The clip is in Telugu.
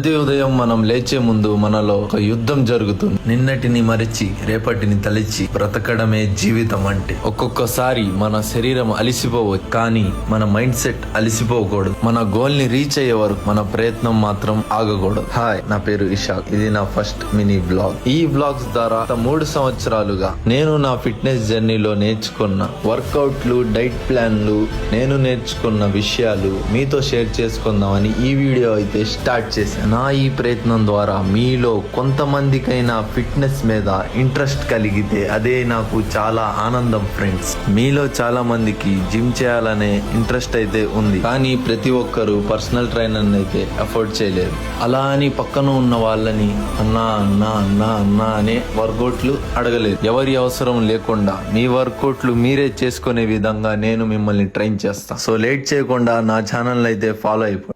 ప్రతి ఉదయం మనం లేచే ముందు మనలో ఒక యుద్ధం జరుగుతుంది. నిన్నటిని మరిచి రేపటిని తలిచి బ్రతకడమే జీవితం అంటే. ఒక్కొక్కసారి మన శరీరం అలిసిపోవచ్చు, కానీ మన మైండ్ సెట్ అలిసిపోకూడదు. మన గోల్ ని రీచ్ అయ్యే వరకు మన ప్రయత్నం మాత్రం ఆగకూడదు. హాయ్, నా పేరు ఇషాక్. ఇది నా ఫస్ట్ మినీ బ్లాగ్. ఈ బ్లాగ్స్ ద్వారా 3 సంవత్సరాలుగా నేను నా ఫిట్నెస్ జర్నీలో నేర్చుకున్న వర్కౌట్లు, డైట్ ప్లాన్లు, నేను నేర్చుకున్న విషయాలు మీతో షేర్ చేసుకుందామని ఈ వీడియో అయితే స్టార్ట్ చేశాను. నా ఈ ప్రయత్నం ద్వారా మీలో కొంతమందికైనా ఫిట్నెస్ మీద ఇంట్రెస్ట్ కలిగితే అదే నాకు చాలా ఆనందం ఫ్రెండ్స్. మీలో చాలా మందికి జిమ్ చేయాలనే ఇంట్రెస్ట్ అయితే ఉంది, కానీ ప్రతి ఒక్కరు పర్సనల్ ట్రైనర్ అయితే అఫోర్డ్ చేయలేరు. అలా అని పక్కన ఉన్న వాళ్ళని అన్నా అన్నా అన్నా అన్నా అనే వర్కౌట్లు అడగలేదు. ఎవరి అవసరం లేకుండా మీ వర్కౌట్లు మీరే చేసుకునే విధంగా నేను మిమ్మల్ని ట్రైన్ చేస్తాను. సో లేట్ చేయకుండా నా ఛానల్ అయితే ఫాలో అయిపోండి.